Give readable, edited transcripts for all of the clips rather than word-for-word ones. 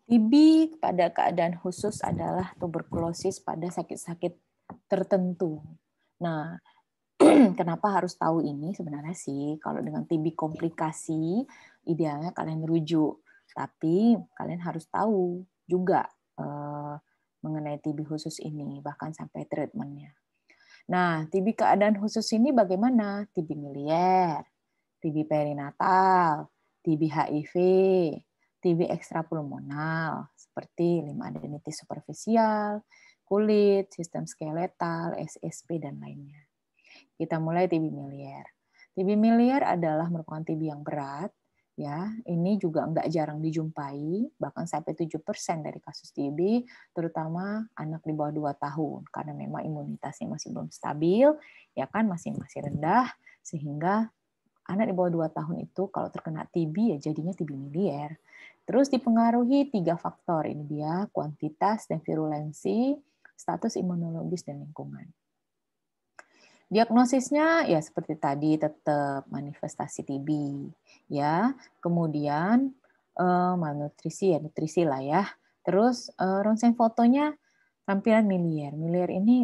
TB pada keadaan khusus adalah tuberkulosis pada sakit-sakit tertentu. Nah, kenapa harus tahu ini sebenarnya sih? Kalau dengan TB komplikasi, idealnya kalian rujuk. Tapi kalian harus tahu juga mengenai TB khusus ini, bahkan sampai treatmentnya. Nah, TB keadaan khusus ini bagaimana? TB milier, TB perinatal, TB HIV, TB ekstrapulmonal, seperti limfadenitis superficial, kulit, sistem skeletal, SSP, dan lainnya. Kita mulai TB milier. TB milier adalah merupakan TB yang berat, ya. Ini juga nggak jarang dijumpai, bahkan sampai 7% dari kasus TB, terutama anak di bawah 2 tahun, karena memang imunitasnya masih belum stabil, ya kan, masih rendah, sehingga anak di bawah 2 tahun itu kalau terkena TB ya jadinya TB milier. Terus dipengaruhi 3 faktor, ini dia, kuantitas dan virulensi, status imunologis, dan lingkungan. Diagnosisnya ya seperti tadi, tetap manifestasi TB, ya. Kemudian malnutrisi, ya nutrisi lah ya. Terus ronsen fotonya tampilan milier. Milier ini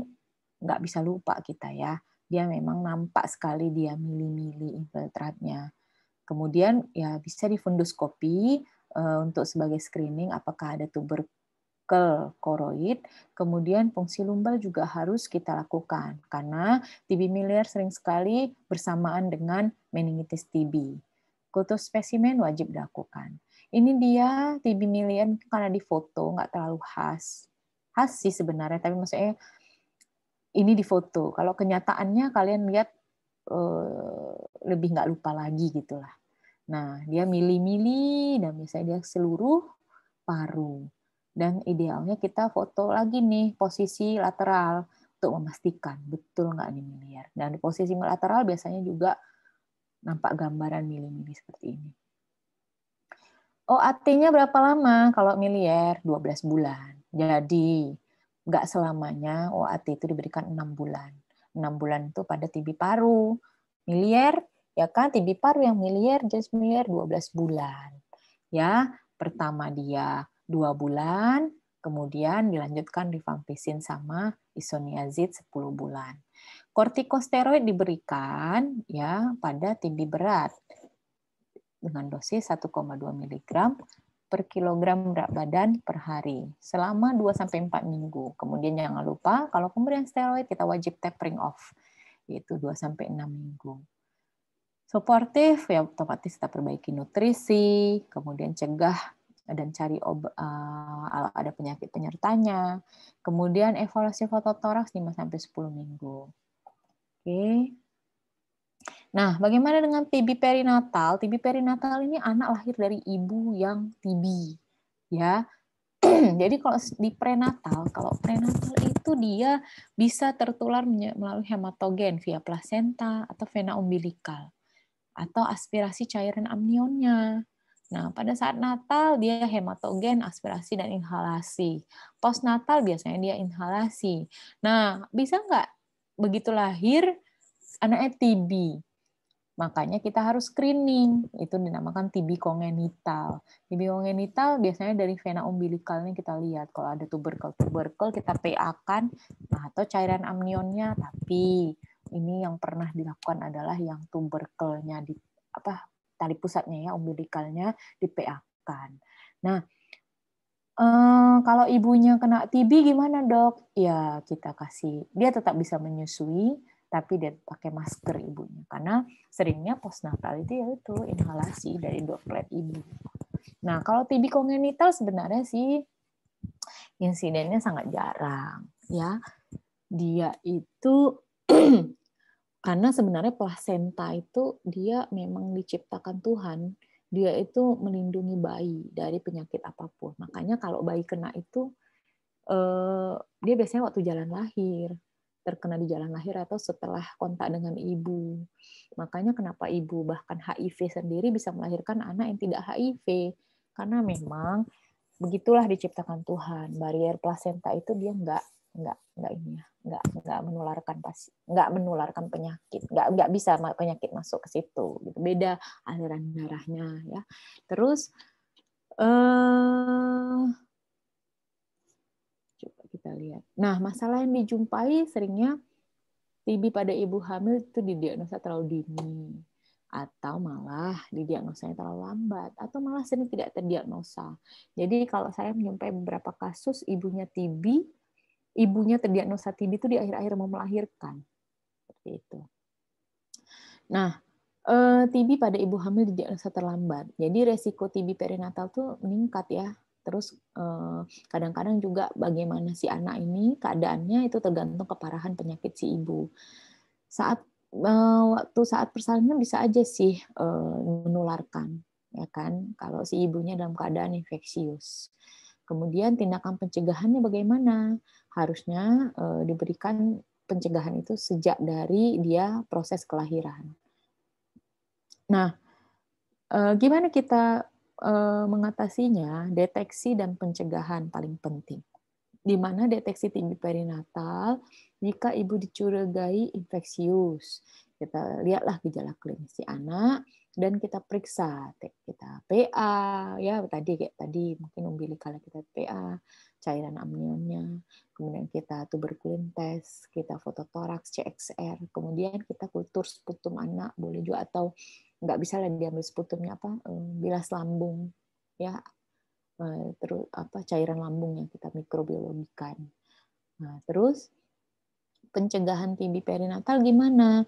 nggak bisa lupa kita ya. Dia memang nampak sekali dia mili-mili infiltratnya. Kemudian ya bisa difunduskopi untuk sebagai screening apakah ada tuberkulosis koroid, kemudian fungsi lumbal juga harus kita lakukan karena TB milier sering sekali bersamaan dengan meningitis TB. Kultur spesimen wajib dilakukan. Ini dia TB milier karena di foto nggak terlalu khas. Khas sih sebenarnya, tapi maksudnya ini di foto. Kalau kenyataannya kalian lihat lebih nggak lupa lagi gitulah. Nah, dia mili-mili dan biasanya dia seluruh paru. Dan idealnya kita foto lagi nih posisi lateral untuk memastikan betul nggak nih milier. Dan di posisi lateral biasanya juga nampak gambaran mili-mili seperti ini. OAT-nya berapa lama? Kalau milier 12 bulan. Jadi nggak selamanya OAT itu diberikan 6 bulan. 6 bulan itu pada TB paru. Milier, ya kan, TB paru yang milier, jadi milier 12 bulan. Ya, pertama dia 2 bulan, kemudian dilanjutkan rifampicin sama isoniazid 10 bulan. Kortikosteroid diberikan ya pada TB berat dengan dosis 1,2 mg per kilogram berat badan per hari selama 2-4 minggu. Kemudian jangan lupa kalau pemberian steroid kita wajib tapering off, yaitu 2-6 minggu. Suportif ya otomatis kita perbaiki nutrisi, kemudian cegah dan cari ada penyakit penyertanya. Kemudian evaluasi fototoraks 5-10 minggu. Oke. Nah, bagaimana dengan TB perinatal? TB perinatal ini anak lahir dari ibu yang TB, ya. Jadi kalau di prenatal, kalau prenatal itu dia bisa tertular melalui hematogen via plasenta atau vena umbilikal atau aspirasi cairan amnionnya. Nah, pada saat natal dia hematogen, aspirasi, dan inhalasi. Postnatal biasanya dia inhalasi. Nah, bisa nggak begitu lahir anaknya TB? Makanya kita harus screening, itu dinamakan TB kongenital. TB kongenital biasanya dari vena umbilikalnya kita lihat, kalau ada tuberkel kita PA-kan, nah, atau cairan amnionnya, tapi ini yang pernah dilakukan adalah yang tuberkelnya di tali pusatnya ya, umbilikalnya di PA-kan. Nah, kalau ibunya kena TB gimana dok? Ya kita kasih, dia tetap bisa menyusui, tapi dia pakai masker ibunya karena seringnya postnatal itu yaitu inhalasi dari droplet ibu. Nah kalau TB kongenital sebenarnya sih insidennya sangat jarang ya. Dia itu karena sebenarnya plasenta itu dia memang diciptakan Tuhan, dia itu melindungi bayi dari penyakit apapun. Makanya kalau bayi kena itu dia biasanya waktu jalan lahir, terkena di jalan lahir atau setelah kontak dengan ibu. Makanya kenapa ibu bahkan HIV sendiri bisa melahirkan anak yang tidak HIV, karena memang begitulah diciptakan Tuhan. Barier plasenta itu dia nggak menularkan penyakit, nggak bisa penyakit masuk ke situ. Gitu. Beda aliran darahnya ya. Terus Coba kita lihat. Nah, masalah yang dijumpai seringnya TB pada ibu hamil itu didiagnosa terlalu dini, atau malah didiagnosanya terlalu lambat, atau malah sering tidak terdiagnosa. Jadi kalau saya menjumpai beberapa kasus ibunya TB, ibunya terdiagnosa TB itu di akhir-akhir mau melahirkan. Seperti itu. Nah, TB pada ibu hamil didiagnosa terlambat. Jadi resiko TB perinatal tuh meningkat ya. Terus kadang-kadang juga bagaimana si anak ini keadaannya itu tergantung keparahan penyakit si ibu. Waktu saat persalinan bisa aja sih menularkan, ya kan? Kalau si ibunya dalam keadaan infeksius. Kemudian tindakan pencegahannya bagaimana? Harusnya diberikan pencegahan itu sejak dari dia proses kelahiran. Nah, gimana kita mengatasinya? Deteksi dan pencegahan paling penting. Di mana deteksi TB perinatal jika ibu dicurigai infeksius. Kita lihatlah gejala klinis si anak dan kita periksa, kita PA ya tadi mungkin umbilical kita PA, cairan amnionnya, kemudian kita tuberkulin tes, kita fototoraks, CXR, kemudian kita kultur sputum anak boleh juga atau nggak bisa lah diambil sputumnya bilas lambung ya, terus cairan lambung yang kita mikrobiologikan. Nah, terus pencegahan TB perinatal gimana?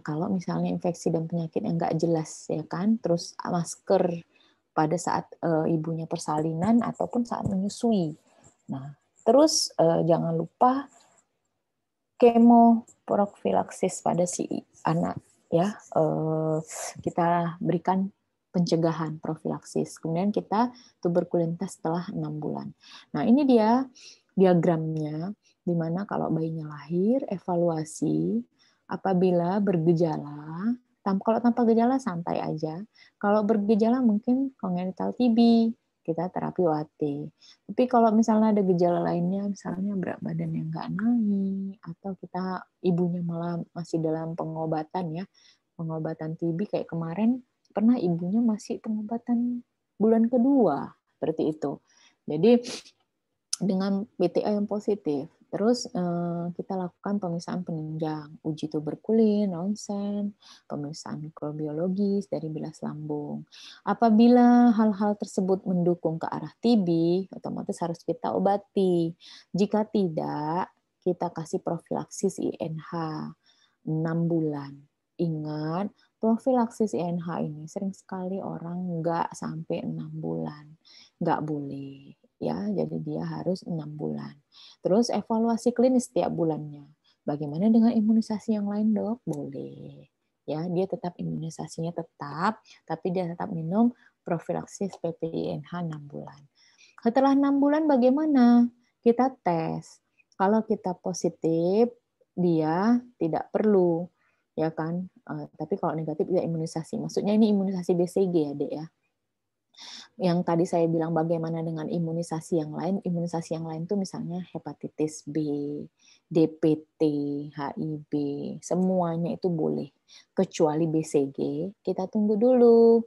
Kalau misalnya infeksi dan penyakit yang nggak jelas ya kan, terus masker pada saat ibunya persalinan ataupun saat menyusui. Nah, terus jangan lupa kemoprofilaksis pada si anak ya. Kita berikan pencegahan profilaksis. Kemudian kita tuberkulin tes setelah 6 bulan. Nah, ini dia diagramnya di mana kalau bayinya lahir, evaluasi apabila bergejala, kalau tanpa gejala santai aja. Kalau bergejala mungkin congenital TB, kita terapi OAT. Tapi kalau misalnya ada gejala lainnya, misalnya berat badan yang nggak naik, atau kita ibunya malah masih dalam pengobatan ya, pengobatan TB kayak kemarin, pernah ibunya masih pengobatan bulan kedua, seperti itu. Jadi dengan BTA yang positif, terus kita lakukan pemeriksaan penunjang, uji tuberkulin, ronsen, pemeriksaan mikrobiologis dari bilas lambung. Apabila hal-hal tersebut mendukung ke arah TB, otomatis harus kita obati. Jika tidak, kita kasih profilaksis INH 6 bulan. Ingat, profilaksis INH ini sering sekali orang nggak sampai 6 bulan. Nggak boleh. Ya, jadi dia harus 6 bulan. Terus evaluasi klinis setiap bulannya. Bagaimana dengan imunisasi yang lain, Dok? Boleh. Ya, dia tetap imunisasinya tetap, tapi dia tetap minum profilaksis PPINH 6 bulan. Setelah 6 bulan bagaimana? Kita tes. Kalau kita positif, dia tidak perlu, ya kan? Tapi kalau negatif dia imunisasi. Maksudnya ini imunisasi BCG ya, Dek ya. Yang tadi saya bilang bagaimana dengan imunisasi yang lain tuh misalnya hepatitis B, DPT, HIV, semuanya itu boleh. Kecuali BCG, kita tunggu dulu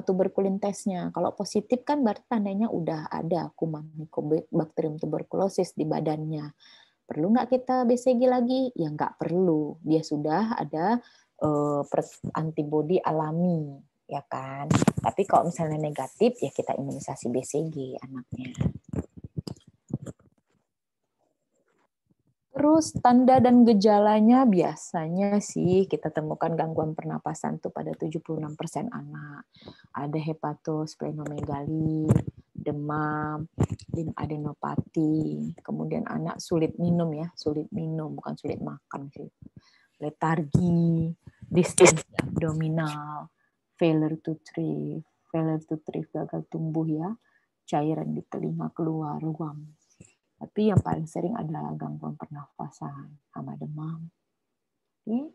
tuberkulin tesnya. Kalau positif kan berarti tandanya udah ada kuman Mycobacterium tuberculosis di badannya. Perlu nggak kita BCG lagi? Ya nggak perlu. Dia sudah ada antibodi alami, ya kan. Tapi kalau misalnya negatif ya kita imunisasi BCG anaknya. Terus tanda dan gejalanya biasanya sih kita temukan gangguan pernapasan tuh pada 76% anak. Ada hepatosplenomegali, demam, adenopati, kemudian anak sulit minum ya, sulit minum bukan sulit makan sih. Letargi, distensi abdominal, failure to thrive gagal tumbuh ya, cairan di telinga keluar, ruam. Tapi yang paling sering adalah gangguan pernafasan sama demam. Oke.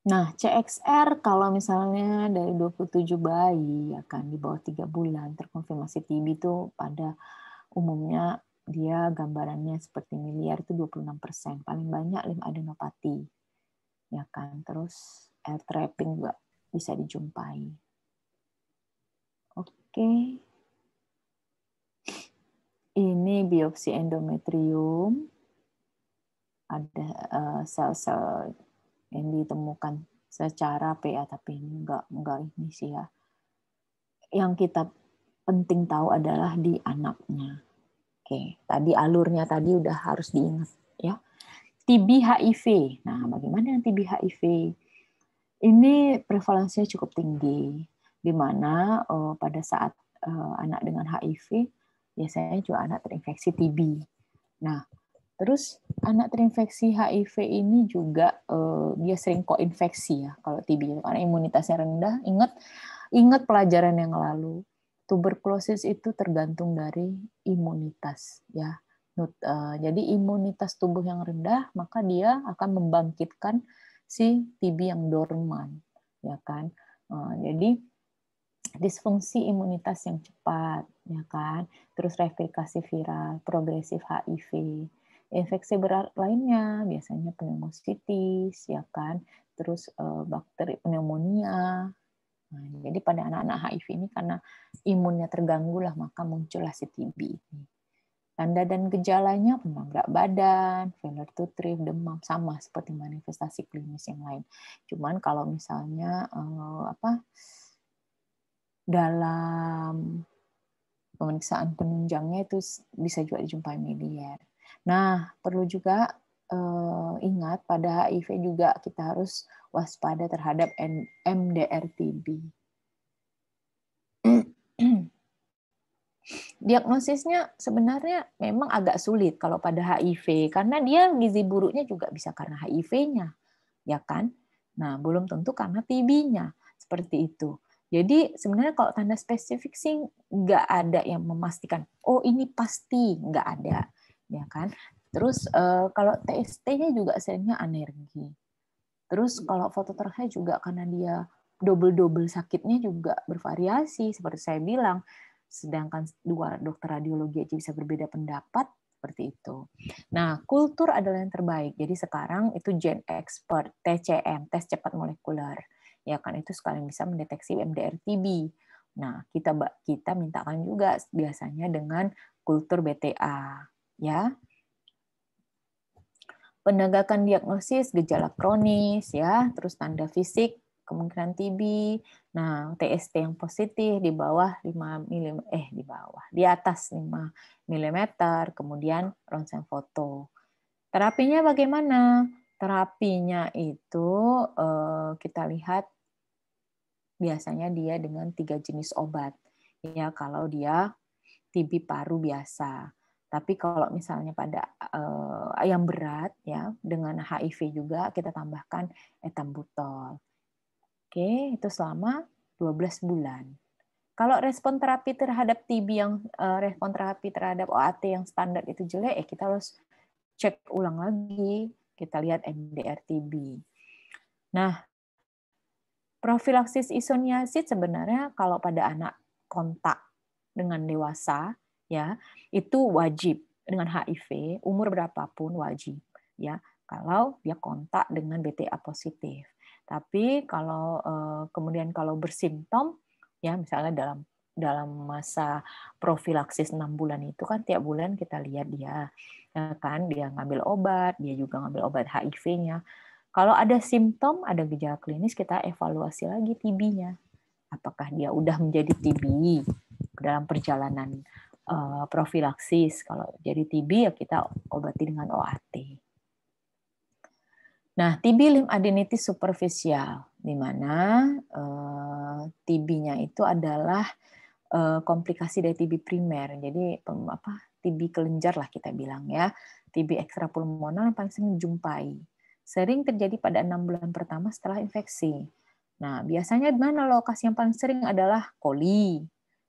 Nah, CXR kalau misalnya dari 27 bayi akan di bawah 3 bulan terkonfirmasi TB itu pada umumnya dia gambarannya seperti miliar itu 26%. Paling banyak lymphadenopati. Ya kan. Terus air trapping juga bisa dijumpai. Oke. Ini biopsi endometrium. Ada sel-sel yang ditemukan secara PA, tapi enggak ini sih ya. Yang kita penting tahu adalah di anaknya. Oke, tadi alurnya tadi udah harus diingat ya. TB HIV. Nah, bagaimana yang TB HIV? Ini prevalensinya cukup tinggi, di mana pada saat anak dengan HIV biasanya juga anak terinfeksi TB. Nah, terus anak terinfeksi HIV ini juga dia sering koinfeksi ya kalau TB, karena imunitasnya rendah. Ingat pelajaran yang lalu, tuberkulosis itu tergantung dari imunitas ya. Jadi imunitas tubuh yang rendah, maka dia akan membangkitkan si TB yang dorman, ya kan. Jadi disfungsi imunitas yang cepat, ya kan. Terus replikasi viral, progresif HIV, infeksi berat lainnya biasanya pneumositis, ya kan. Terus bakteri pneumonia. Nah, jadi pada anak-anak HIV ini karena imunnya terganggu lah, maka muncullah si TB ini. Tanda dan gejalanya demam berat badan, failure to thrive, demam, sama seperti manifestasi klinis yang lain. Cuman kalau misalnya dalam pemeriksaan penunjangnya itu bisa juga dijumpai miliar. Nah, perlu juga ingat pada HIV juga kita harus waspada terhadap MDR-TB. Diagnosisnya sebenarnya memang agak sulit kalau pada HIV, karena dia gizi buruknya juga bisa karena HIV-nya, ya kan? Nah, belum tentu karena TB-nya, seperti itu. Jadi sebenarnya kalau tanda spesifik sih nggak ada yang memastikan, oh ini pasti, nggak ada, ya kan? Terus kalau TST-nya juga seringnya alergi. Terus kalau fototerapi juga karena dia double sakitnya juga bervariasi, seperti saya bilang. Sedangkan dua dokter radiologi aja bisa berbeda pendapat, seperti itu. Nah, kultur adalah yang terbaik. Jadi sekarang itu Gen Expert, TCM, tes cepat molekuler. Ya kan, itu sekalian bisa mendeteksi MDR-TB. Nah, kita mintakan juga biasanya dengan kultur BTA, ya. Penegakan diagnosis gejala kronis, ya, terus tanda fisik kemungkinan TB. Nah, TST yang positif di bawah 5 mm, di atas 5 mm, kemudian ronsen foto. Terapinya bagaimana? Terapinya itu kita lihat biasanya dia dengan 3 jenis obat. Ya, kalau dia TB paru biasa. Tapi kalau misalnya pada yang berat ya dengan HIV juga kita tambahkan etambutol. Oke, itu selama 12 bulan. Kalau respon terapi terhadap TB yang respon terapi terhadap OAT yang standar itu jelek, kita harus cek ulang lagi. Kita lihat MDR-TB. Nah, profilaksis isoniazid sebenarnya kalau pada anak kontak dengan dewasa ya, itu wajib dengan HIV, umur berapapun wajib ya, kalau dia kontak dengan BTA positif. Tapi kalau kemudian kalau bersimptom ya, misalnya dalam masa profilaksis 6 bulan itu kan tiap bulan kita lihat dia, ya kan, dia ngambil obat, dia juga ngambil obat HIV-nya. Kalau ada simptom, ada gejala klinis, kita evaluasi lagi TB-nya. Apakah dia udah menjadi TB dalam perjalanan profilaksis. Kalau jadi TB ya kita obati dengan OAT. Nah, TB limfadenitis superficial, di mana TB-nya itu adalah komplikasi dari TB primer. Jadi TB kelenjar lah kita bilang ya. TB ekstrapulmoner yang paling sering dijumpai. Sering terjadi pada 6 bulan pertama setelah infeksi. Nah, biasanya di mana lokasi yang paling sering adalah koli.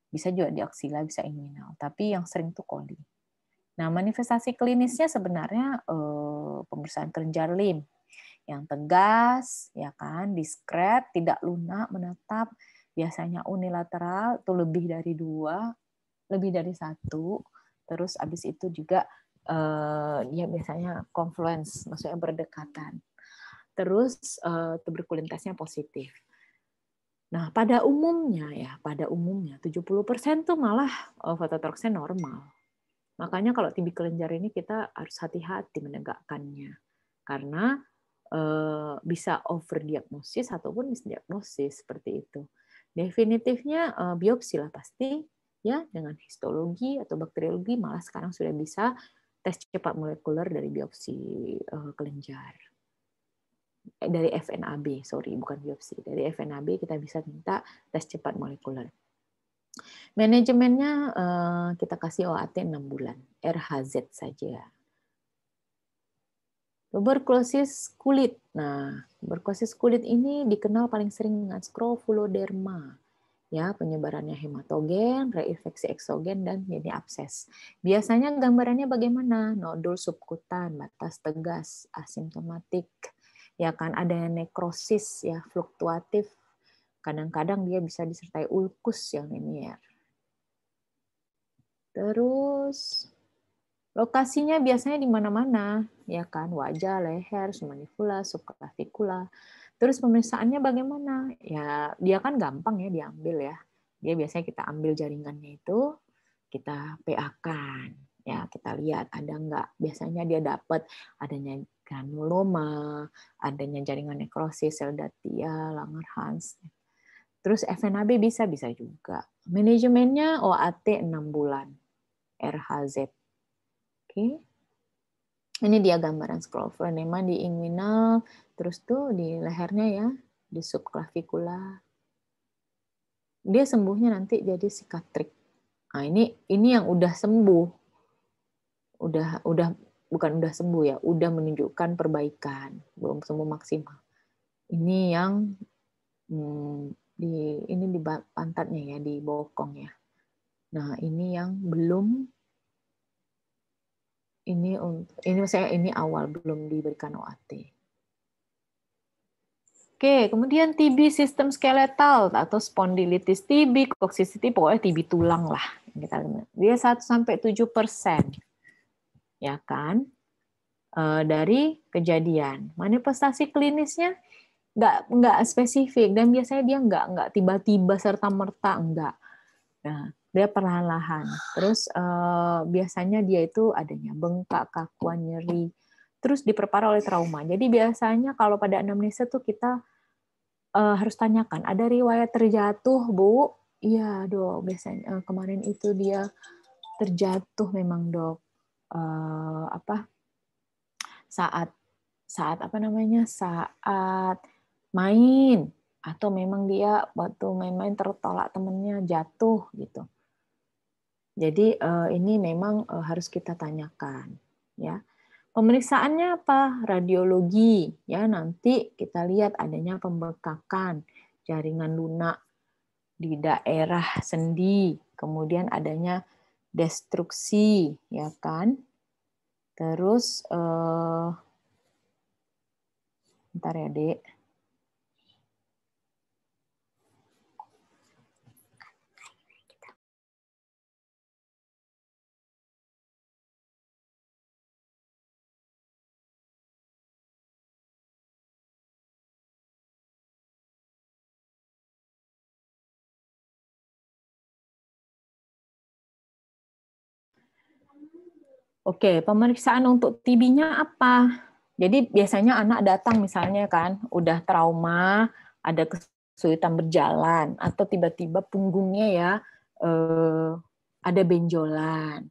Bisa juga di aksila, bisa inguinal. Tapi yang sering itu koli. Nah, manifestasi klinisnya sebenarnya pemeriksaan kelenjar limf yang tegas, ya kan, diskret, tidak lunak, menetap, biasanya unilateral, itu lebih dari 2, lebih dari 1. Terus habis itu juga dia biasanya confluence, maksudnya berdekatan. Terus tuberkulitasnya positif. Nah, pada umumnya 70% tuh malah fototroksnya normal. Makanya kalau TB kelenjar ini kita harus hati-hati menegakkannya. Karena bisa overdiagnosis ataupun misdiagnosis seperti itu. Definitifnya biopsi lah pasti ya, dengan histologi atau bakteriologi, malah sekarang sudah bisa tes cepat molekuler dari biopsi kelenjar. Dari FNAB, sorry, bukan biopsi. Dari FNAB kita bisa minta tes cepat molekuler. Manajemennya kita kasih OAT 6 bulan, RHZ saja. Tuberkulosis kulit. Nah, tuberkulosis kulit ini dikenal paling sering dengan skrofuloderma. Ya, penyebarannya hematogen, reinfeksi eksogen, dan jadi abses. Biasanya gambarannya bagaimana? Nodul subkutan, batas tegas, asimptomatik. Ya kan, ada nekrosis ya, fluktuatif. Kadang-kadang dia bisa disertai ulkus yang linier. Terus lokasinya biasanya di mana-mana, ya kan, wajah, leher, submandibular, subclavicular. Terus pemeriksaannya bagaimana? Ya, dia kan gampang ya diambil ya. Dia biasanya kita ambil jaringannya itu, kita PA-kan. Ya, kita lihat ada nggak. Biasanya dia dapat adanya granuloma, adanya jaringan nekrosis, Seldatia, Langerhans. Terus FNAB bisa juga. Manajemennya OAT 6 bulan, RHZ. Oke. Ini dia gambaran skrofuloderma di inguinal, terus tuh di lehernya ya, di subclavicular. Dia sembuhnya nanti jadi sikatrik. Nah, ini yang udah sembuh. Udah bukan udah sembuh ya, udah menunjukkan perbaikan, belum sembuh maksimal. Ini yang di pantatnya ya, di bokong ya. Nah, ini yang belum, ini awal belum diberikan OAT. Oke, kemudian TB sistem skeletal atau spondilitis TB, toxicity, pokoknya TB tulang lah. Dia 1-7%, ya kan, dari kejadian. Manifestasi klinisnya nggak spesifik, dan biasanya dia nggak tiba-tiba serta-merta, enggak. Nah, dia perlahan-lahan. Terus biasanya dia itu adanya bengkak, kakuan, nyeri, terus diperparah oleh trauma. Jadi biasanya kalau pada anamnesa tuh kita harus tanyakan, ada riwayat terjatuh, Bu? Iya, Dok. Biasanya kemarin itu dia terjatuh memang, Dok. Saat main, atau memang dia waktu main-main tertolak temennya jatuh gitu. Jadi ini memang harus kita tanyakan, ya. Pemeriksaannya apa? Radiologi, ya, nanti kita lihat adanya pembengkakan jaringan lunak di daerah sendi, kemudian adanya destruksi, ya kan? Terus bentar ya, Dek. Oke, pemeriksaan untuk TB-nya apa? Jadi biasanya anak datang misalnya kan, udah trauma, ada kesulitan berjalan, atau tiba-tiba punggungnya ya ada benjolan.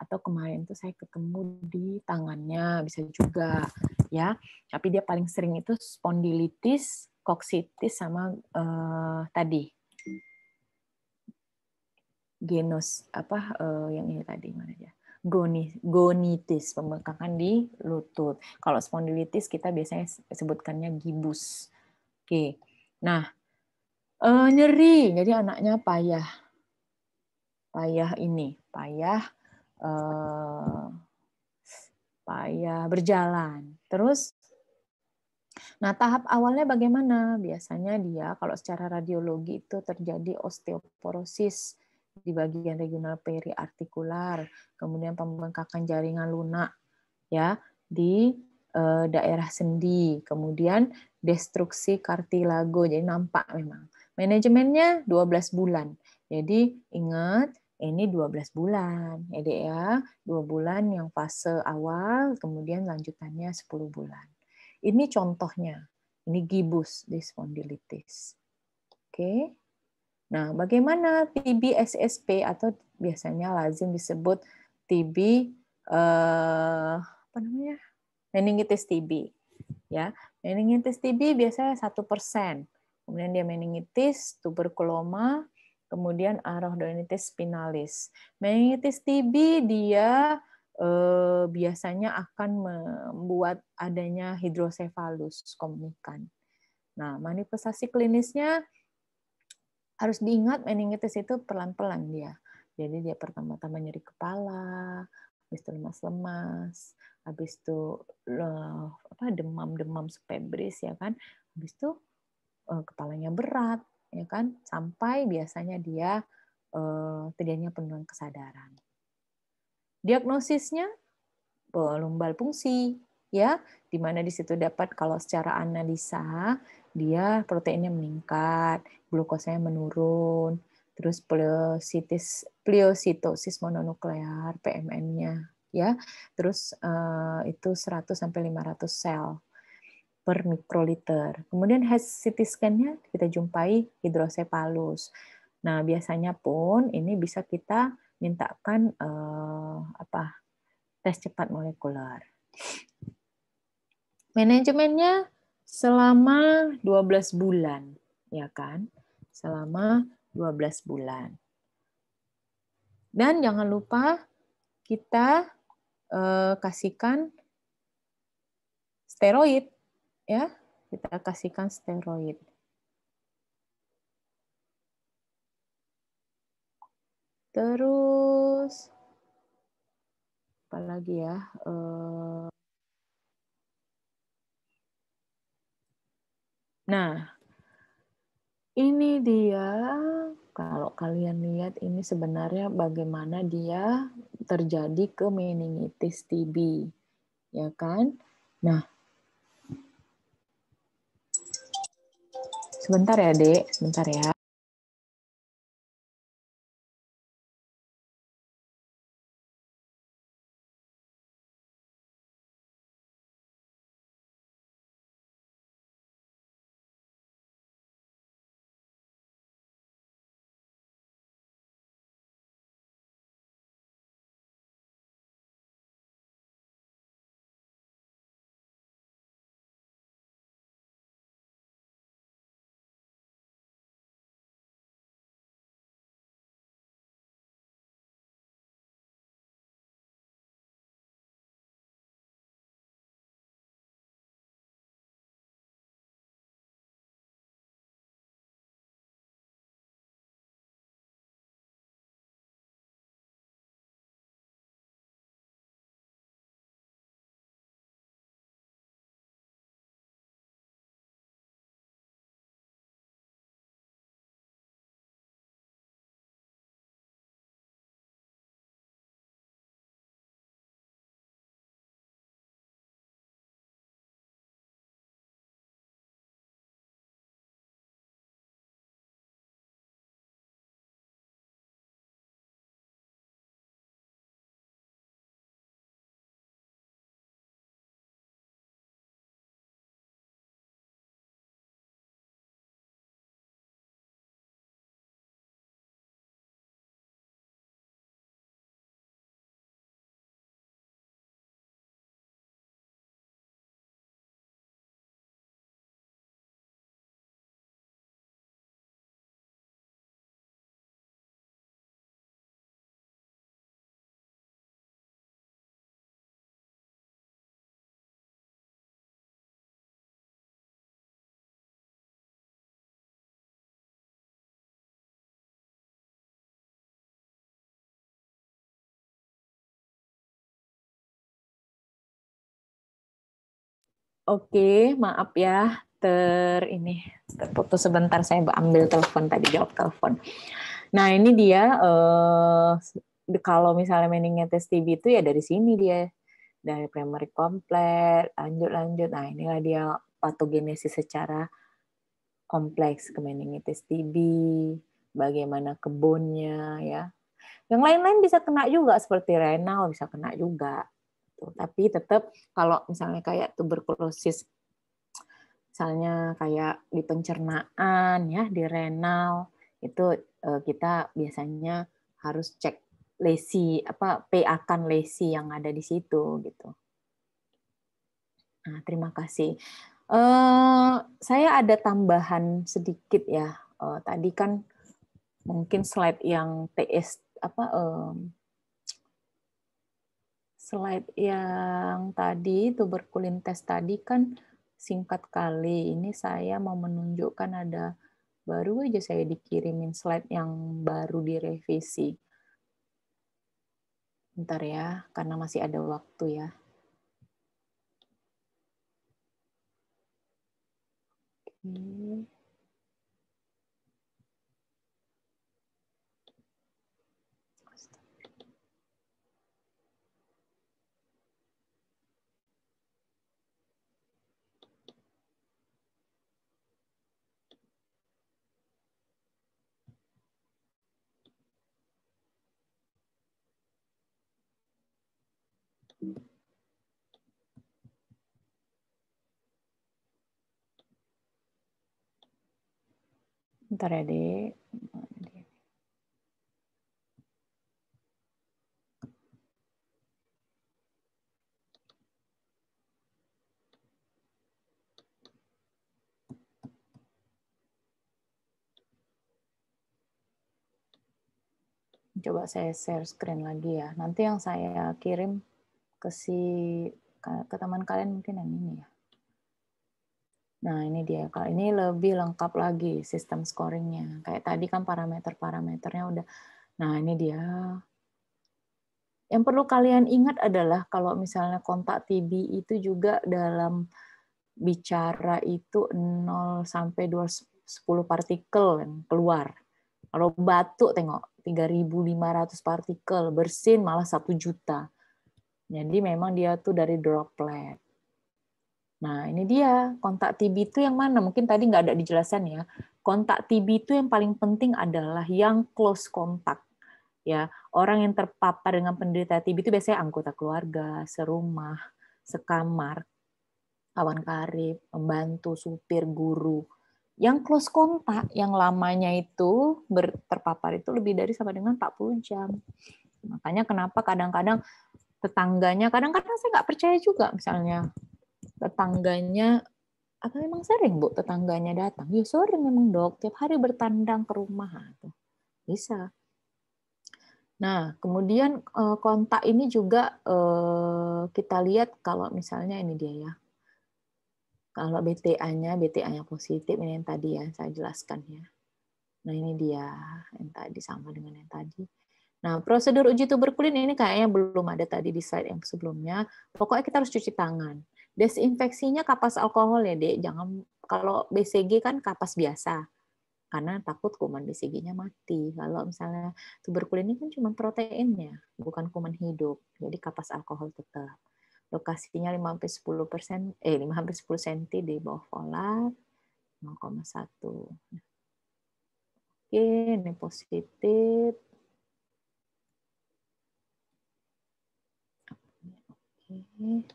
Atau kemarin tuh saya ketemu di tangannya, bisa juga ya. Tapi dia paling sering itu spondilitis, koksitis, sama tadi genus yang ini tadi mana ya? Gonitis, pembengkakan di lutut. Kalau spondilitis kita biasanya sebutkannya gibus. Oke. Nah, nyeri, jadi anaknya payah berjalan. Terus, nah tahap awalnya bagaimana? Biasanya dia kalau secara radiologi itu terjadi osteoporosis di bagian regional periartikular, kemudian pembengkakan jaringan lunak ya di daerah sendi, kemudian destruksi kartilago, jadi nampak memang Manajemennya 12 bulan. Jadi ingat, ini 12 bulan. Ya, Dek ya. 2 bulan yang fase awal, kemudian lanjutannya 10 bulan. Ini contohnya. Ini gibus spondylitis. Oke. Nah, bagaimana TB SSP atau biasanya lazim disebut TB apa namanya? Meningitis TB. Ya, meningitis TB biasanya 1%. Kemudian dia meningitis, tuberkuloma, kemudian arachidonitis spinalis. Meningitis TB dia biasanya akan membuat adanya hidrosefalus komunikan. Nah, manifestasi klinisnya harus diingat meningitis itu pelan-pelan dia. Jadi dia pertama-tama nyeri kepala, habis itu lemas-lemas, habis itu demam-demam febris ya kan. Habis itu kepalanya berat ya kan, sampai biasanya dia terjadinya penurunan kesadaran. Diagnosisnya lumbal fungsi ya, di mana di situ dapat kalau secara analisa dia proteinnya meningkat, glukosanya menurun, terus pleocytosis mononuklear PMN-nya ya. Terus itu 100 sampai 500 sel per mikroliter. Kemudian CT scan-nya kita jumpai hidrosefalus. Nah, biasanya pun ini bisa kita mintakan tes cepat molekuler. Manajemennya selama 12 bulan, ya kan? Selama 12 bulan. Dan jangan lupa kita kasihkan steroid, ya. Kita kasihkan steroid. Terus apa lagi ya? Nah, ini dia, kalau kalian lihat ini sebenarnya bagaimana dia terjadi ke meningitis TB, ya kan? Nah, sebentar ya, Dek, sebentar ya. Oke, maaf ya, terputus sebentar, saya ambil telepon tadi, jawab telepon. Nah, ini dia kalau misalnya meningitis TB itu ya dari sini dia, dari primary complex, lanjut. Nah, inilah dia patogenesis secara kompleks ke meningitis TB, bagaimana kebunnya ya. Yang lain-lain bisa kena juga seperti renal bisa kena juga. Tapi tetap kalau misalnya kayak tuberkulosis, misalnya kayak di pencernaan ya, di renal itu kita biasanya harus cek lesi apa PA-kan lesi yang ada di situ gitu. Nah, terima kasih. Saya ada tambahan sedikit ya. Tadi kan mungkin slide yang TS apa slide yang tadi tuberkulin test tadi kan singkat kali. Ini saya mau menunjukkan ada baru aja saya dikirimin slide yang baru direvisi. Bentar ya, karena masih ada waktu ya. Oke. Bentar ya, Dek. Coba saya share screen lagi ya. Nanti yang saya kirim ke teman kalian mungkin yang ini ya. Nah, ini dia. Kalau ini lebih lengkap lagi sistem scoringnya. Kayak tadi kan parameter-parameternya udah. Nah, ini dia. Yang perlu kalian ingat adalah kalau misalnya kontak TB itu juga dalam bicara itu 0 sampai 10 partikel yang keluar. Kalau batuk tengok 3.500 partikel, bersin malah 1 juta. Jadi memang dia tuh dari droplet. Nah, ini dia kontak TB itu yang mana? Mungkin tadi nggak ada dijelasan ya. Kontak TB itu yang paling penting adalah yang close kontak. Ya, orang yang terpapar dengan penderita TB itu biasanya anggota keluarga, serumah, sekamar, kawan karib, pembantu, supir, guru. Yang close kontak, yang lamanya itu terpapar itu lebih dari sama dengan 40 jam. Makanya kenapa kadang-kadang tetangganya, kadang-kadang saya nggak percaya juga misalnya tetangganya, apa memang sering Bu tetangganya datang? Ya sering memang Dok, tiap hari bertandang ke rumah. Tuh. Bisa. Nah, kemudian kontak ini juga kita lihat kalau misalnya ini dia ya. Kalau BTA-nya positif, ini yang tadi ya saya jelaskan ya. Nah ini dia yang tadi sama dengan yang tadi. Nah prosedur uji tuberkulin ini kayaknya belum ada tadi di slide yang sebelumnya. Pokoknya kita harus cuci tangan. Desinfeksinya kapas alkohol ya dek. Jangan kalau BCG kan kapas biasa. Karena takut kuman BCG-nya mati. Kalau misalnya tuberkulin ini kan cuma proteinnya, bukan kuman hidup. Jadi kapas alkohol tetap. Lokasinya 5-10%, 5-10 cm di bawah folat, 0,1. Oke, ini positif. Oke.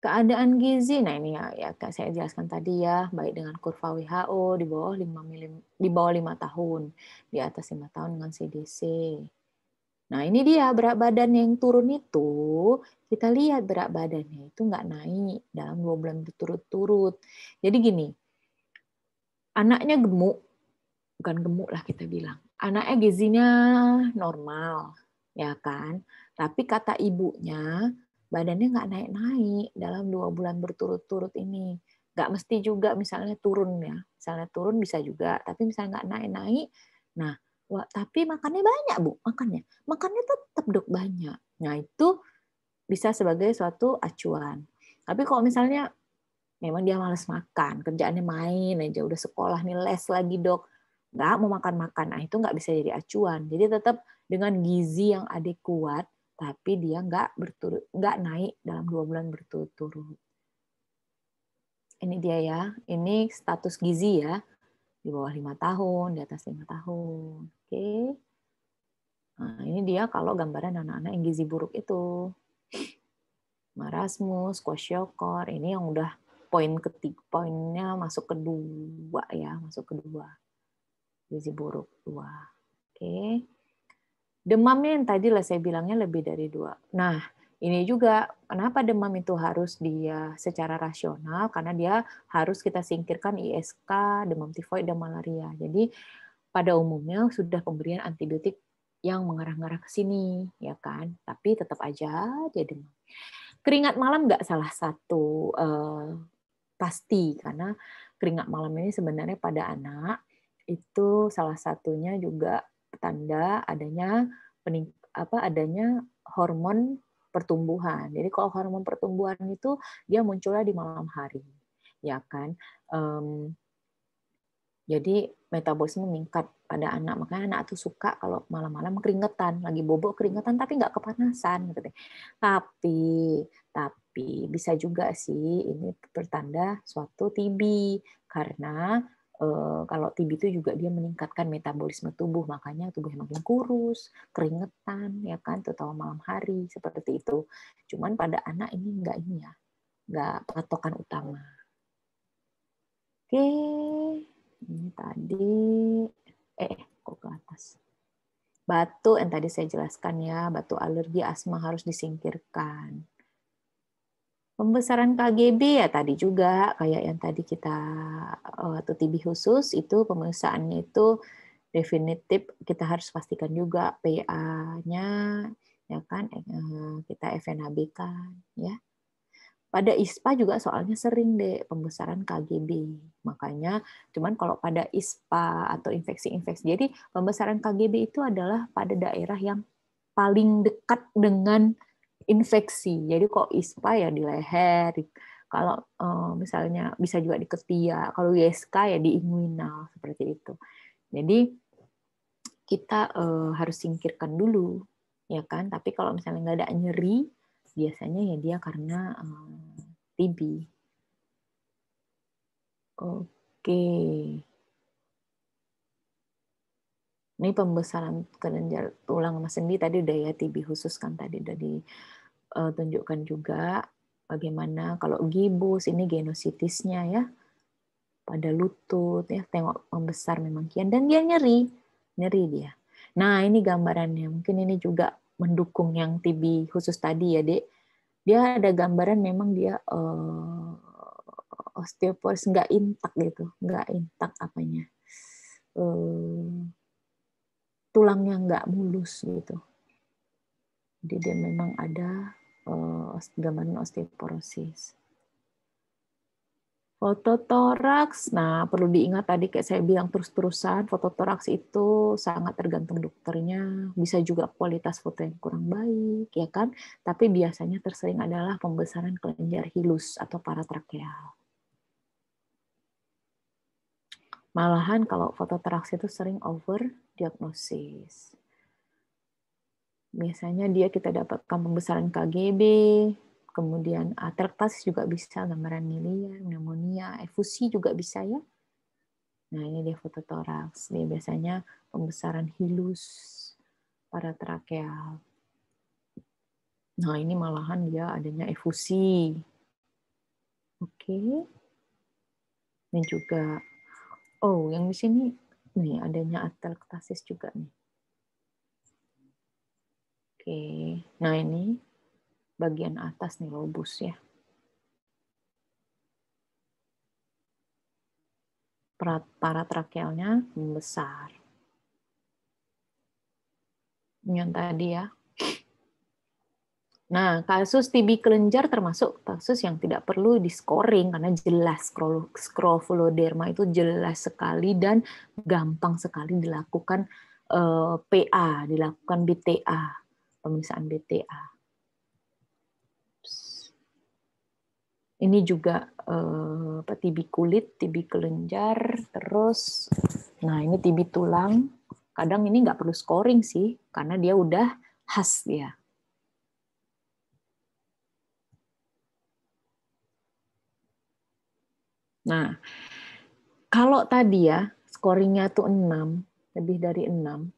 Keadaan gizi, nah ini ya saya jelaskan tadi ya, baik dengan kurva WHO di bawah 5 tahun, di atas 5 tahun dengan CDC. Nah ini dia berat badan yang turun itu, kita lihat berat badannya itu nggak naik dalam 2 bulan berturut-turut. Jadi gini, anaknya gemuk, bukan gemuk lah kita bilang, anaknya gizinya normal, ya kan? Tapi kata ibunya, badannya nggak naik-naik dalam 2 bulan berturut-turut ini. Nggak mesti juga misalnya turun ya. Misalnya turun bisa juga, tapi misalnya nggak naik-naik, nah, wah, tapi makannya banyak, Bu. Makannya tetap Dok banyak. Nah, itu bisa sebagai suatu acuan. Tapi kalau misalnya memang dia malas makan, kerjaannya main aja, udah sekolah nih les lagi Dok, nggak mau makan-makan, nah itu nggak bisa jadi acuan. Jadi tetap dengan gizi yang adekuat, tapi dia nggak naik dalam 2 bulan berturut-turut. Ini dia ya, ini status gizi ya, di bawah 5 tahun, di atas 5 tahun. Oke. Nah, ini dia kalau gambaran anak-anak yang gizi buruk itu. Marasmus, kwashiorkor, ini yang udah poinnya masuk kedua ya, masuk kedua. Gizi buruk 2. Oke. Demamnya yang tadi lah saya bilangnya lebih dari 2. Nah, ini juga kenapa demam itu harus dia secara rasional, karena dia harus kita singkirkan ISK, demam tifoid, dan malaria. Jadi pada umumnya sudah pemberian antibiotik yang mengarah-ngarah ke sini, ya kan? Tapi tetap aja dia demam. Keringat malam nggak salah satu pasti, karena keringat malam ini sebenarnya pada anak itu salah satunya juga tanda adanya adanya hormon pertumbuhan. Jadi kalau hormon pertumbuhan itu dia munculnya di malam hari, ya kan? Jadi metabolisme meningkat pada anak, makanya anak tuh suka kalau malam-malam keringetan, lagi bobok keringetan tapi nggak kepanasan gitu. Tapi bisa juga sih ini pertanda suatu TB, karena kalau TB itu juga dia meningkatkan metabolisme tubuh, makanya tubuhnya makin kurus, keringetan, ya kan, terutama malam hari seperti itu. Cuman pada anak ini nggak patokan utama. Oke, ini tadi kok ke atas. Batuk yang tadi saya jelaskan ya, batuk alergi, asma harus disingkirkan. Pembesaran KGB ya tadi juga kayak yang tadi kita waktu TB khusus itu pemeriksaannya itu definitif, kita harus pastikan juga PA-nya ya kan, kita FNAB kan ya. Pada ISPA juga soalnya sering deh pembesaran KGB. Makanya cuman kalau pada ISPA atau infeksi-infeksi. Jadi pembesaran KGB itu adalah pada daerah yang paling dekat dengan infeksi. Jadi kok ISPA ya di leher, kalau misalnya bisa juga di ketiak, kalau ISK ya di inguinal seperti itu. Jadi kita harus singkirkan dulu, ya kan? Tapi kalau misalnya nggak ada nyeri, biasanya ya dia karena TB. Oke. Ini pembesaran kelenjar tulang sama sendi tadi udah ya, TB khusus kan tadi udah ditunjukkan juga bagaimana kalau gibus ini genositisnya ya pada lutut ya, tengok membesar memang kian dan dia nyeri dia. Nah ini gambarannya, mungkin ini juga mendukung yang TB khusus tadi ya Dek. Dia ada gambaran memang dia osteoporosis nggak intak gitu, nggak intak apanya, tulangnya nggak mulus gitu. Jadi dia memang ada gambaran osteoporosis. Fototoraks, nah perlu diingat tadi kayak saya bilang terus-terusan, fototoraks itu sangat tergantung dokternya, bisa juga kualitas foto yang kurang baik, ya kan? Tapi biasanya tersering adalah pembesaran kelenjar hilus atau paratrakeal. Malahan kalau fototoraks itu sering overdiagnosis. Biasanya dia kita dapatkan pembesaran KGB, kemudian atelektasis juga bisa, gambaran miliar, pneumonia, efusi juga bisa ya. Nah ini dia fototoraks, dia biasanya pembesaran hilus paratrakeal. Nah ini malahan dia adanya efusi. Oke. Ini juga, yang di sini nih adanya atelektasis juga nih. Oke, nah ini bagian atas nih lobus ya. Paratrakealnya membesar. Yang tadi ya. Nah, kasus TB kelenjar termasuk kasus yang tidak perlu di-scoring karena jelas skrofuloderma itu jelas sekali dan gampang sekali dilakukan PA, dilakukan BTA, pemeriksaan BTA. Ini juga TB kulit, TB kelenjar, terus nah ini TB tulang. Kadang ini nggak perlu scoring sih, karena dia udah khas dia. Nah, kalau tadi ya scoringnya tuh 6, lebih dari 6,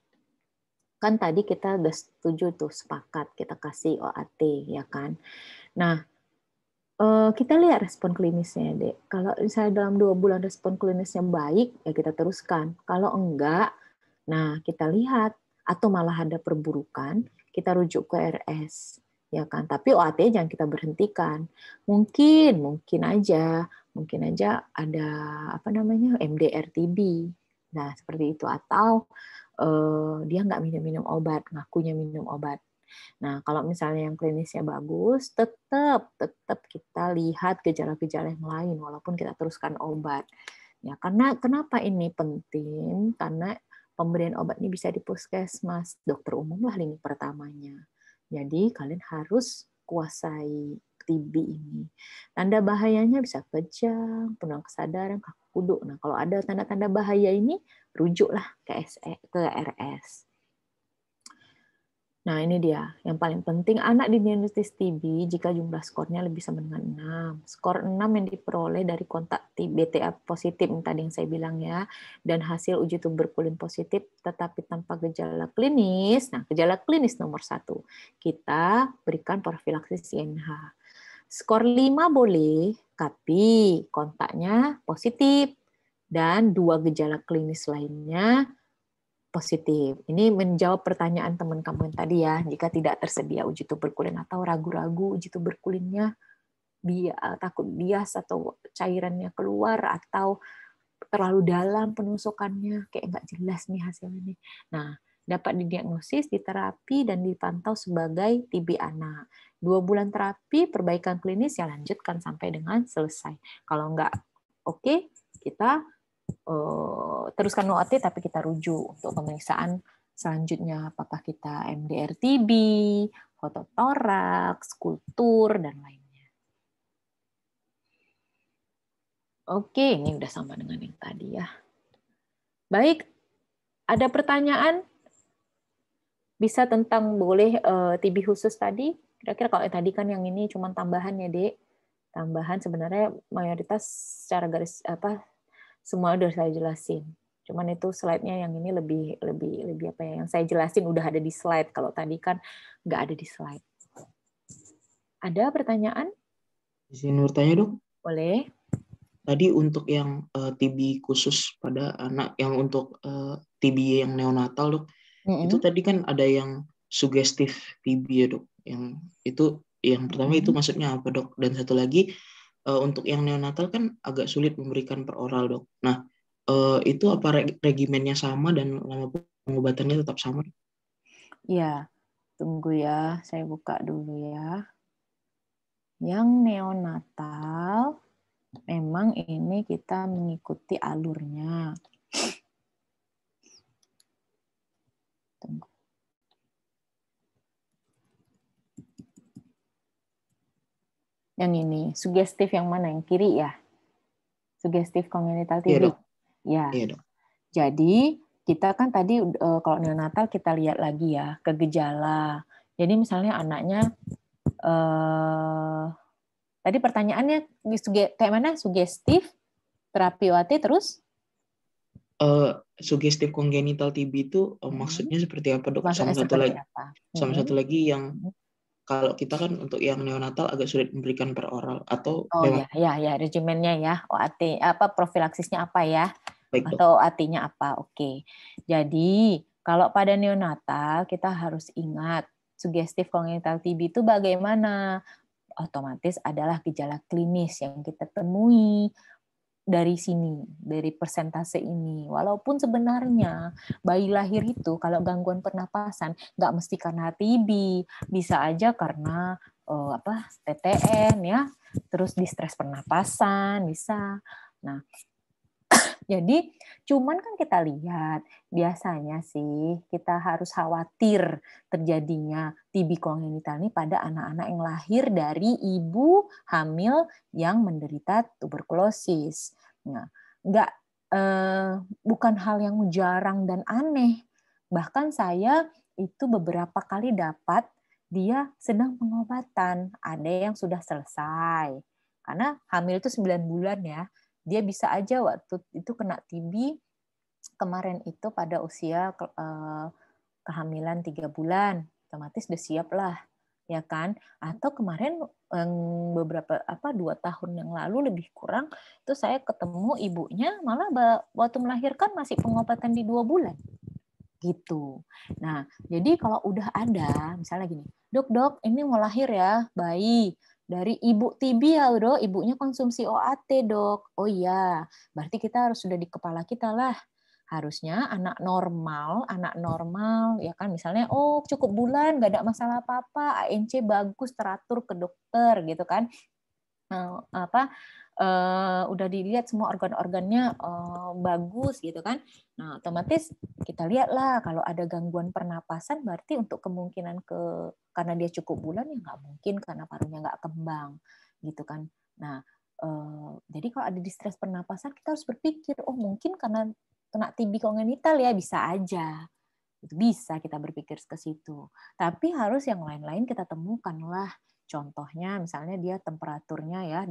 kan tadi kita udah setuju tuh, sepakat kita kasih OAT ya kan. Nah, kita lihat respon klinisnya, Dek. Kalau misalnya dalam 2 bulan respon klinisnya baik, ya kita teruskan. Kalau enggak, nah kita lihat, atau malah ada perburukan, kita rujuk ke RS. Ya kan, tapi OAT jangan kita berhentikan. Mungkin aja ada apa namanya MDR TB. Nah, seperti itu, atau dia nggak minum obat, ngakunya minum obat. Nah, kalau misalnya yang klinisnya bagus, tetap kita lihat gejala-gejala yang lain walaupun kita teruskan obat. Ya, karena kenapa ini penting? Karena pemberian obat ini bisa di puskesmas, dokter umum lah lini pertamanya. Jadi kalian harus kuasai TB ini. Tanda bahayanya bisa kejang, penurunan kesadaran, kaku kuduk. Nah, kalau ada tanda-tanda bahaya ini, rujuklah ke RS. Nah, ini dia. Yang paling penting, anak didiagnosis TB jika jumlah skornya lebih sama dengan 6. Skor 6 yang diperoleh dari kontak BTA positif yang tadi yang saya bilang ya, dan hasil uji tuberkulin positif tetapi tanpa gejala klinis. Nah, gejala klinis nomor 1. Kita berikan profilaksis INH. Skor 5 boleh, tapi kontaknya positif. Dan 2 gejala klinis lainnya positif. Ini menjawab pertanyaan teman kamu yang tadi ya, jika tidak tersedia uji tuberkulin atau ragu-ragu uji tuberkulinnya, takut bias atau cairannya keluar atau terlalu dalam penusukannya, kayak nggak jelas nih hasilnya. Nah, dapat didiagnosis, diterapi, dan dipantau sebagai TB anak. 2 bulan terapi, perbaikan klinis, ya lanjutkan sampai dengan selesai. Kalau nggak oke, kita teruskan OAT tapi kita rujuk untuk pemeriksaan selanjutnya, apakah kita MDR TB, fototoraks, kultur, dan lainnya. Oke, ini udah sama dengan yang tadi ya. Baik, ada pertanyaan? Bisa tentang boleh TB khusus tadi? Kira-kira kalau tadi kan yang ini cuma tambahan ya, Dek. Tambahan sebenarnya mayoritas secara garis semua udah saya jelasin. Cuman itu slide-nya yang ini lebih apa ya? Yang saya jelasin udah ada di slide. Kalau tadi kan nggak ada di slide. Ada pertanyaan? Izin bertanya, Dok. Boleh. Tadi untuk yang TB khusus pada anak, yang untuk TB yang neonatal, Dok, itu tadi kan ada yang sugestif TB ya, Dok. Yang itu yang pertama itu maksudnya apa, Dok? Dan satu lagi untuk yang neonatal kan agak sulit memberikan per oral, Dok. Nah, itu apa regimennya sama dan lama pengobatannya tetap sama? Ya, tunggu ya, saya buka dulu ya. Yang neonatal, memang ini kita mengikuti alurnya. Tunggu. Yang ini, sugestif yang mana? Yang kiri ya? Sugestif congenital TB. Iya, Dok. Ya. Iya, Dok. Jadi kita kan tadi kalau neonatal kita lihat lagi ya ke gejala. Jadi misalnya anaknya tadi pertanyaannya kayak mana? Sugestif, terapi OAT terus? Sugestif congenital TB itu maksudnya seperti apa, Dok? Maksudnya seperti apa? Sama satu lagi yang kalau kita kan untuk yang neonatal agak sulit memberikan per oral atau memang... ya regimennya ya, OAT profilaksisnya apa ya? Baik, Dok. Atau OAT-nya apa? Oke. Jadi kalau pada neonatal kita harus ingat sugestif congenital TB itu bagaimana? Otomatis adalah gejala klinis yang kita temui dari sini, dari persentase ini. Walaupun sebenarnya bayi lahir itu kalau gangguan pernapasan nggak mesti karena TB, bisa aja karena TTN ya, terus distres pernapasan bisa. Nah, jadi cuman kan kita lihat biasanya sih kita harus khawatir terjadinya TB kongenital ini pada anak-anak yang lahir dari ibu hamil yang menderita tuberkulosis. Nah, bukan hal yang jarang dan aneh. Bahkan saya itu beberapa kali dapat dia sedang pengobatan, ada yang sudah selesai. Karena hamil itu 9 bulan ya. Dia bisa aja waktu itu kena TB kemarin itu pada usia kehamilan 3 bulan, otomatis udah siap lah, ya kan? Atau kemarin beberapa 2 tahun yang lalu lebih kurang itu saya ketemu ibunya malah waktu melahirkan masih pengobatan di 2 bulan gitu. Nah, jadi kalau udah ada misalnya gini, dok ini mau lahir ya bayi dari ibu TB ya dok, ibunya konsumsi OAT dok. Oh iya, berarti kita harus sudah di kepala kita lah. Harusnya anak normal ya kan, misalnya oh cukup bulan nggak ada masalah apa-apa, ANC bagus, teratur ke dokter gitu kan, udah dilihat semua organ-organnya bagus gitu kan. Nah otomatis kita lihatlah kalau ada gangguan pernapasan, berarti untuk kemungkinan karena dia cukup bulan ya nggak mungkin karena parunya nggak kembang gitu kan. Nah jadi kalau ada distres pernapasan kita harus berpikir oh mungkin karena kena TB kongenital ya, bisa aja. Itu bisa kita berpikir ke situ. Tapi harus yang lain-lain kita temukan lah. Contohnya misalnya dia temperaturnya ya,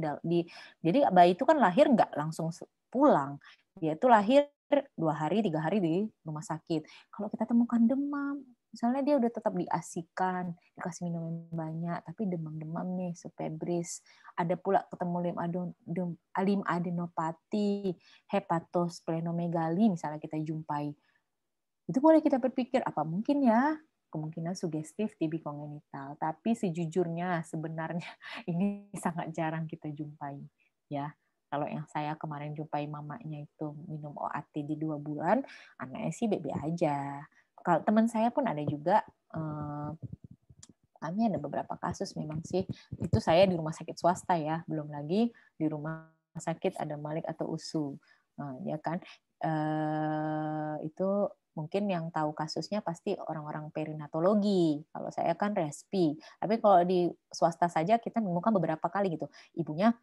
jadi bayi itu kan lahir nggak langsung pulang. Dia itu lahir 2 hari, 3 hari di rumah sakit. Kalau kita temukan demam, misalnya dia udah tetap diasikan, dikasih minum yang banyak, tapi demam-demam nih, febris. Ada pula ketemu limfadenopati, hepatosplenomegali misalnya kita jumpai. Itu boleh kita berpikir, apa mungkin ya kemungkinan sugestif TB kongenital. Tapi sejujurnya sebenarnya ini sangat jarang kita jumpai. Ya, kalau yang saya kemarin jumpai mamanya itu minum OAT di 2 bulan, anaknya sih BB aja. Kalau teman saya pun ada juga, kami ada beberapa kasus memang sih, itu saya di rumah sakit swasta ya, belum lagi di rumah sakit ada Malik atau USU. Ya kan, itu mungkin yang tahu kasusnya pasti orang-orang perinatologi. Kalau saya kan respi. Tapi kalau di swasta saja kita menemukan beberapa kali gitu. Ibunya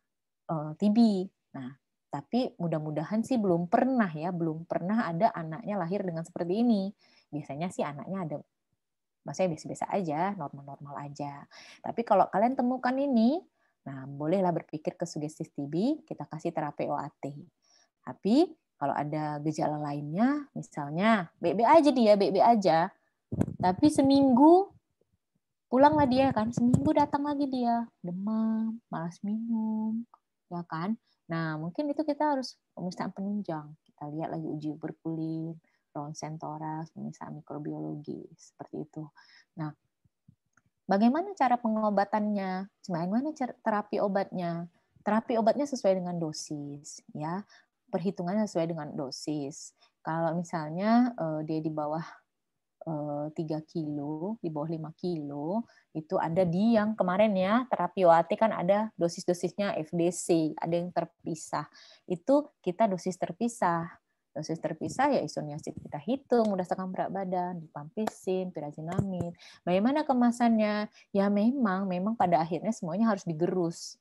TB. Nah, tapi mudah-mudahan sih belum pernah ada anaknya lahir dengan seperti ini. Biasanya sih anaknya ada, maksudnya biasa-biasa aja, normal-normal aja. Tapi kalau kalian temukan ini, nah bolehlah berpikir ke sugestif TB, kita kasih terapi OAT. Tapi kalau ada gejala lainnya, misalnya BB aja, tapi seminggu pulanglah dia kan, seminggu datang lagi dia, demam, malas minum, ya kan. Nah, mungkin itu kita harus pemeriksaan penunjang. Kita lihat lagi uji berkulit, ronsen toraks, pemeriksaan mikrobiologi, seperti itu. Nah, bagaimana cara pengobatannya? Bagaimana terapi obatnya? Terapi obatnya sesuai dengan dosis, ya. Perhitungannya sesuai dengan dosis. Kalau misalnya dia di bawah 3 kilo, di bawah 5 kilo, itu ada di yang kemarin ya, terapi OAT kan ada dosis-dosisnya FDC, ada yang terpisah. Itu kita dosis terpisah. Dosis terpisah ya isoniazid kita hitung berdasarkan berat badan, dipampisin, pirazinamid. Bagaimana kemasannya? Ya memang pada akhirnya semuanya harus digerus.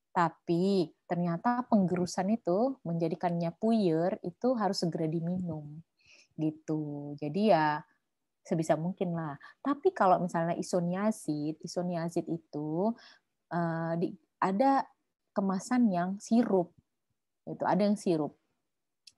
Tapi ternyata penggerusan itu menjadikannya puyer itu harus segera diminum gitu. Jadi ya sebisa mungkin lah. Tapi kalau misalnya isoniazid itu ada kemasan yang sirup. Itu ada yang sirup.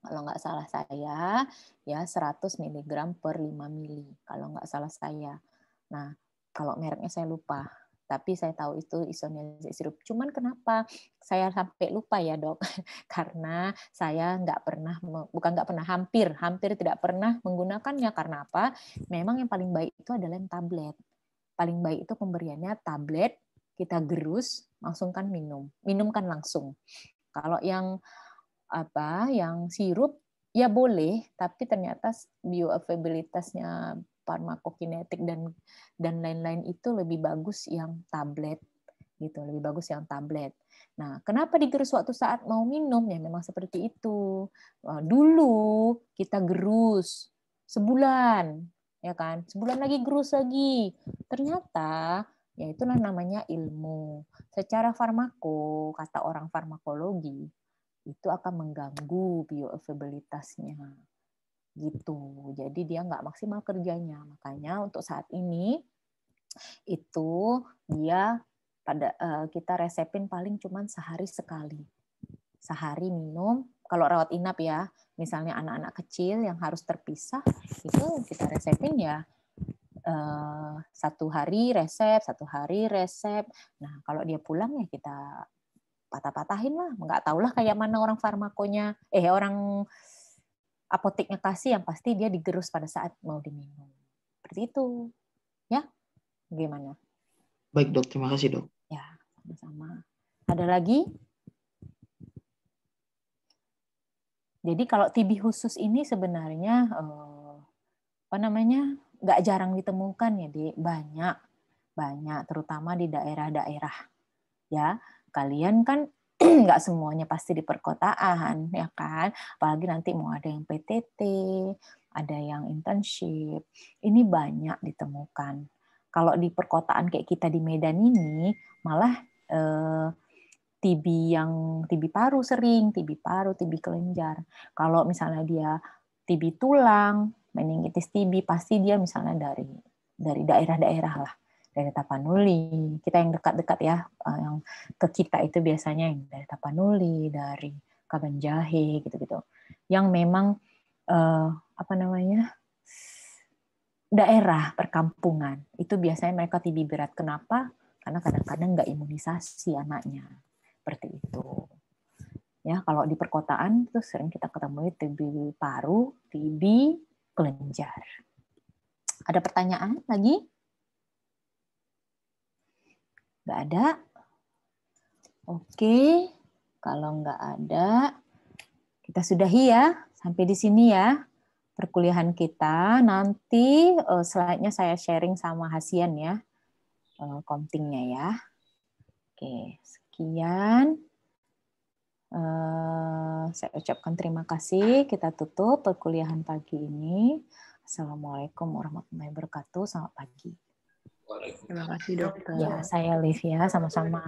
Kalau nggak salah saya ya 100 mg per 5 mili. Kalau nggak salah saya. Nah, kalau mereknya saya lupa. Tapi saya tahu itu isoniazid sirup. Cuman kenapa saya sampai lupa ya dok? Karena saya hampir tidak pernah menggunakannya. Karena apa? Memang yang paling baik itu adalah yang tablet. Paling baik itu pemberiannya tablet, kita gerus, langsungkan minumkan langsung. Kalau yang sirup ya boleh, tapi ternyata bioavailabilitasnya farmakokinetik dan lain-lain itu lebih bagus yang tablet gitu, lebih bagus yang tablet. Nah, kenapa digerus waktu saat mau minum? Ya memang seperti itu. Dulu kita gerus sebulan, ya kan? Sebulan lagi gerus lagi. Ternyata ya itulah namanya ilmu. Secara kata orang farmakologi, itu akan mengganggu bioavailabilitasnya gitu. Jadi dia nggak maksimal kerjanya. Makanya untuk saat ini itu dia kita resepin paling cuma sehari sekali. sehari minum. Kalau rawat inap ya, misalnya anak-anak kecil yang harus terpisah, itu kita resepin ya 1 hari resep, 1 hari resep. Nah, kalau dia pulang ya kita patah-patahin lah. Nggak tahulah kayak mana orang farmakonya, orang apoteknya kasih, yang pasti dia digerus pada saat mau diminum. Seperti itu. Ya, gimana? Baik dok, terima kasih dok. Ya, sama-sama. Ada lagi? Jadi kalau TB khusus ini sebenarnya nggak jarang ditemukan ya, Dek. Banyak, terutama di daerah-daerah. Ya, kalian kan nggak semuanya pasti di perkotaan, ya kan? Apalagi nanti mau ada yang PTT, ada yang internship. Ini banyak ditemukan. Kalau di perkotaan kayak kita di Medan ini, malah TB paru sering, TB paru, TB kelenjar. Kalau misalnya dia TB tulang, meningitis TB, pasti dia misalnya dari daerah-daerah lah, dari Tapanuli. Kita yang dekat-dekat ya, yang ke kita itu biasanya yang dari Tapanuli, dari Kabanjahe, gitu-gitu. Yang memang daerah perkampungan, itu biasanya mereka TB berat. Kenapa? Karena kadang-kadang nggak imunisasi anaknya. Seperti itu. Ya, kalau di perkotaan itu sering kita ketemu TB paru, TB kelenjar. Ada pertanyaan lagi? Nggak ada? Oke, kalau nggak ada, kita sudahi ya. Sampai di sini ya perkuliahan kita. Nanti slide-nya saya sharing sama Hasian ya, kontingnya ya. Oke, sekian. Saya ucapkan terima kasih. Kita tutup perkuliahan pagi ini. Assalamualaikum warahmatullahi wabarakatuh. Selamat pagi. Terima kasih dokter. Ya, saya Liv ya, sama-sama.